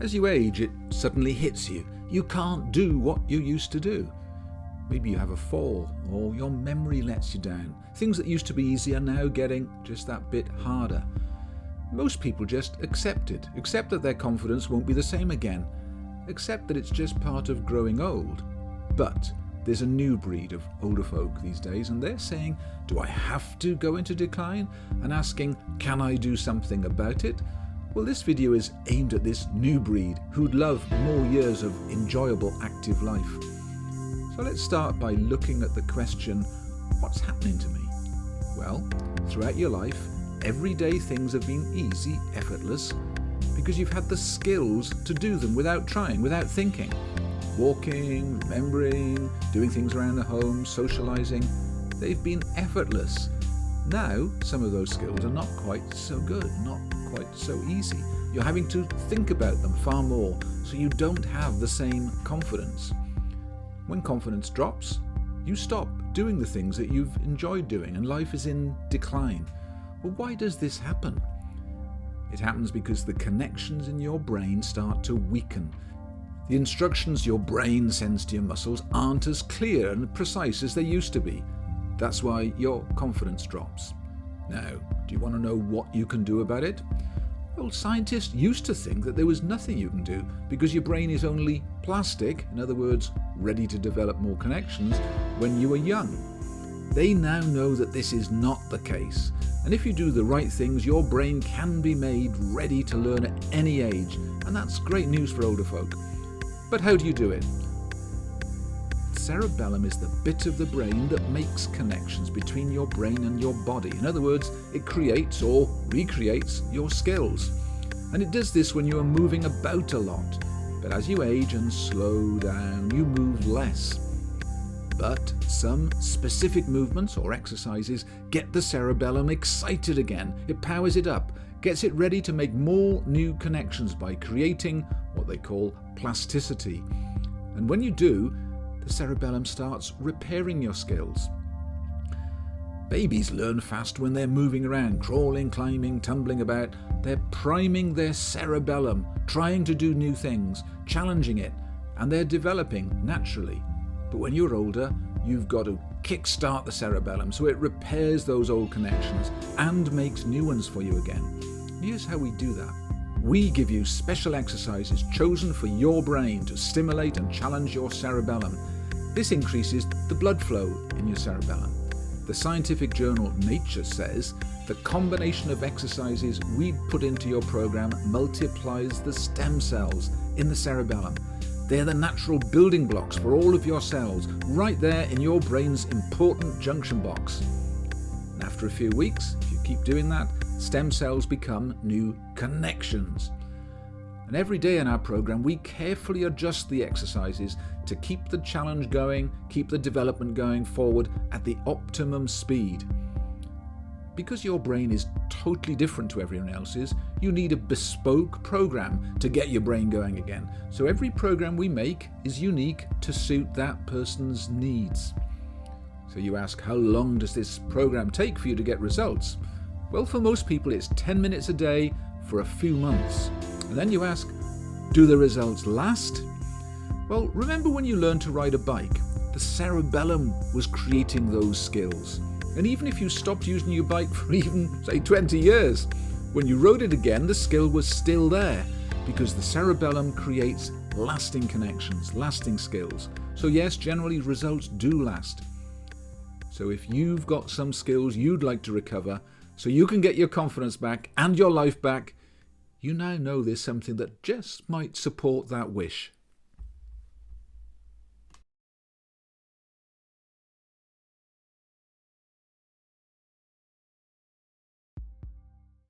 As you age, it suddenly hits you. You can't do what you used to do. Maybe you have a fall, or your memory lets you down. Things that used to be easy are now getting just that bit harder. Most people just accept it, accept that their confidence won't be the same again, accept that it's just part of growing old. But there's a new breed of older folk these days, and they're saying, do I have to go into decline? And asking, can I do something about it? Well, this video is aimed at this new breed who'd love more years of enjoyable active life. So let's start by looking at the question, what's happening to me? Well, throughout your life, everyday things have been easy, effortless, because you've had the skills to do them without trying, without thinking. Walking, remembering, doing things around the home, socializing, they've been effortless. Now, some of those skills are not quite so good, not quite so easy. You're having to think about them far more, so you don't have the same confidence. When confidence drops, you stop doing the things that you've enjoyed doing, and life is in decline. Well, why does this happen? It happens because the connections in your brain start to weaken. The instructions your brain sends to your muscles aren't as clear and precise as they used to be. That's why your confidence drops. Now, do you want to know what you can do about it? Well, scientists used to think that there was nothing you can do because your brain is only plastic, in other words, ready to develop more connections, when you were young. They now know that this is not the case, and if you do the right things, your brain can be made ready to learn at any age, and that's great news for older folk. But how do you do it? Cerebellum is the bit of the brain that makes connections between your brain and your body. In other words, it creates or recreates your skills. And it does this when you are moving about a lot. But as you age and slow down, you move less. But some specific movements or exercises get the cerebellum excited again. It powers it up, gets it ready to make more new connections by creating what they call plasticity. And when you do, the cerebellum starts repairing your skills. Babies learn fast when they're moving around, crawling, climbing, tumbling about. They're priming their cerebellum, trying to do new things, challenging it, and they're developing naturally. But when you're older, you've got to kickstart the cerebellum so it repairs those old connections and makes new ones for you again. Here's how we do that. We give you special exercises chosen for your brain to stimulate and challenge your cerebellum. This increases the blood flow in your cerebellum. The scientific journal Nature says the combination of exercises we put into your program multiplies the stem cells in the cerebellum. They're the natural building blocks for all of your cells, right there in your brain's important junction box. And after a few weeks, if you keep doing that, stem cells become new connections. And every day in our program, we carefully adjust the exercises to keep the challenge going, keep the development going forward at the optimum speed. Because your brain is totally different to everyone else's, you need a bespoke program to get your brain going again. So every program we make is unique to suit that person's needs. So you ask, how long does this program take for you to get results? Well, for most people, it's 10 minutes a day for a few months. And then you ask, do the results last? Well, remember when you learned to ride a bike? The cerebellum was creating those skills. And even if you stopped using your bike for even, say, 20 years, when you rode it again, the skill was still there because the cerebellum creates lasting connections, lasting skills. So yes, generally results do last. So if you've got some skills you'd like to recover, so you can get your confidence back and your life back, you now know there's something that just might support that wish.